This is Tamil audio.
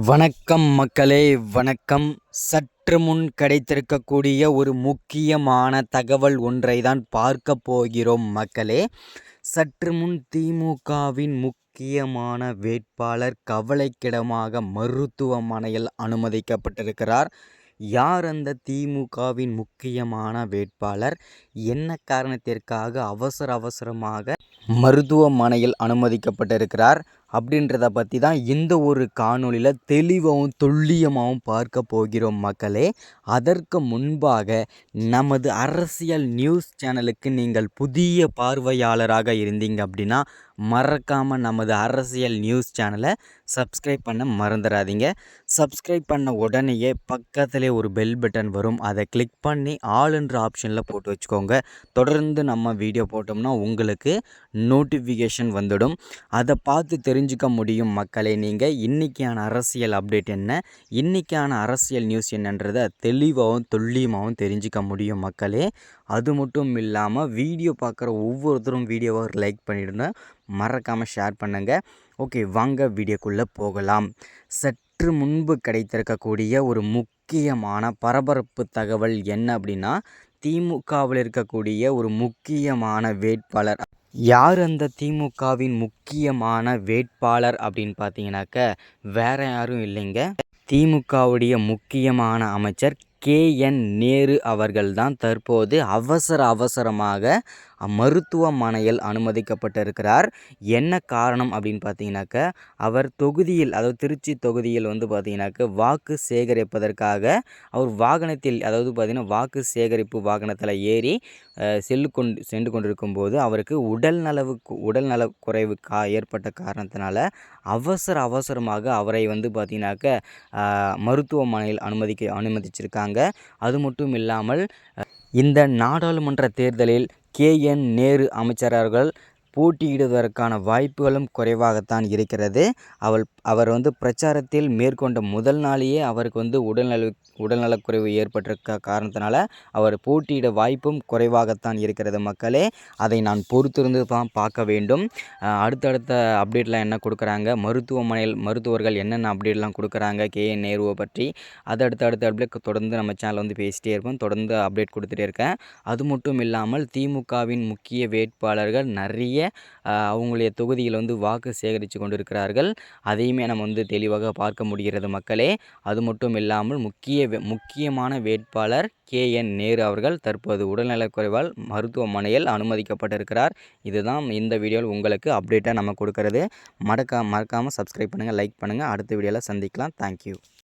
வணக்கம் மக்களே, வணக்கம். சற்று முன் கிடைத்திருக்கக்கூடிய ஒரு முக்கியமான தகவல் ஒன்றை தான் பார்க்க போகிறோம் மக்களே. சற்று முன் திமுகவின் முக்கியமான வேட்பாளர் கவலைக்கிடமாக மருத்துவமனையில் அனுமதிக்கப்பட்டிருக்கிறார். யார் அந்த திமுகவின் முக்கியமான வேட்பாளர்? என்ன காரணத்திற்காக அவசரமாக மருத்துவமனையில் அனுமதிக்கப்பட்டிருக்கிறார் அப்படின்றத பற்றி தான் இந்த ஒரு காணொளியில் தெளிவாகவும் துல்லியமாகவும் பார்க்க போகிறோம் மக்களே. அதற்கு முன்பாக நமது அரசியல் நியூஸ் சேனலுக்கு நீங்கள் புதிய பார்வையாளராக இருந்தீங்க அப்படின்னா மறக்காமல் நமது அரசியல் நியூஸ் சேனலை சப்ஸ்கிரைப் பண்ண மறந்துடாதீங்க. சப்ஸ்கிரைப் பண்ண உடனேயே பக்கத்திலே ஒரு பெல் பட்டன் வரும், அதை கிளிக் பண்ணி ஆல் என்ற ஆப்ஷனில் போட்டு வச்சுக்கோங்க. தொடர்ந்து நம்ம வீடியோ போட்டோம்னா உங்களுக்கு நோட்டிஃபிகேஷன் வந்துடும். அதை பார்த்து தெரிஞ்சுக்க முடியும் மக்களே. நீங்கள் இன்றைக்கான அரசியல் அப்டேட் என்ன, இன்றைக்கான அரசியல் நியூஸ் என்னன்றதை தெளிவாகவும் துல்லியமாகவும் தெரிஞ்சுக்க முடியும் மக்களே. அது மட்டும் இல்லாமல் வீடியோ பார்க்குற ஒவ்வொருத்தரும் வீடியோவை லைக் பண்ணிவிடுங்க, மறக்காமல் ஷேர் பண்ணுங்கள். ஓகே, வாங்க வீடியோக்குள்ளே போகலாம். சற்று முன்பு கிடைத்திருக்கக்கூடிய ஒரு முக்கியமான பரபரப்பு தகவல் என்ன அப்படின்னா, திமுகவில் இருக்கக்கூடிய ஒரு முக்கியமான வேட்பாளர். யார் அந்த திமுகவின் முக்கியமான வேட்பாளர் அப்படின்னு பார்த்தீங்கன்னாக்க வேறு யாரும் இல்லைங்க, திமுகவுடைய முக்கியமான அமைச்சர் KN நேரு அவர்கள்தான் தற்போது அவசரமாக மருத்துவமனையில் அனுமதிக்கப்பட்டிருக்கிறார். என்ன காரணம் அப்படின்னு பார்த்தீங்கன்னாக்க, அவர் தொகுதியில், அதாவது திருச்சி தொகுதியில் பார்த்திங்கனாக்க வாக்கு சேகரிப்பதற்காக அவர் வாகனத்தில், அதாவது பார்த்திங்கன்னா வாக்கு சேகரிப்பு வாகனத்தில் ஏறி சென்று கொண்டிருக்கும் போது அவருக்கு உடல்நலக் குறைவு ஏற்பட்ட காரணத்தினால அவசரமாக அவரை பார்த்திங்கனாக்க மருத்துவமனையில் அனுமதிச்சிருக்காங்க. அது மட்டும் இல்லாமல் இந்த நாடாளுமன்ற தேர்தலில் KN நேரு அமைச்சர்கள் போட்டியிடுவதற்கான வாய்ப்புகளும் குறைவாகத்தான் இருக்கிறது. அவர் பிரச்சாரத்தில் மேற்கொண்ட முதல் நாளையே அவருக்கு உடல்நலக்குறைவு ஏற்பட்டிருக்க காரணத்தினால அவர் போட்டியிட வாய்ப்பும் குறைவாகத்தான் இருக்கிறது மக்களே. அதை நான் பொறுத்திருந்து தான் பார்க்க வேண்டும். அடுத்தடுத்த அப்டேட்லாம் என்ன கொடுக்குறாங்க, மருத்துவமனையில் மருத்துவர்கள் என்னென்ன அப்டேட்லாம் கொடுக்குறாங்க KN நேருவை பற்றி, அது அடுத்த அப்டேட் தொடர்ந்து நம்ம சேனல் பேசிகிட்டே இருப்போம். தொடர்ந்து அப்டேட் கொடுத்துட்டே இருக்கேன். அது மட்டும் இல்லாமல் திமுகவின் முக்கிய வேட்பாளர்கள் நிறைய அவங்களுடைய தொகுதியில் வாக்கு சேகரித்து கொண்டிருக்கிறார்கள். அதையுமே நம்ம தெளிவாக பார்க்க முடிகிறது மக்களே. அது மட்டும் இல்லாமல் முக்கியமான வேட்பாளர் KN நேரு அவர்கள் தற்போது உடல்நலக்குறைவால் மருத்துவமனையில் அனுமதிக்கப்பட்டிருக்கிறார். இதுதான் இந்த வீடியோவில் உங்களுக்கு அப்டேட்டாக நம்ம கொடுக்கறது. மறக்காமல் சப்ஸ்கிரைப் பண்ணுங்கள், லைக் பண்ணுங்கள். அடுத்த வீடியோவில் சந்திக்கலாம். தேங்க்யூ.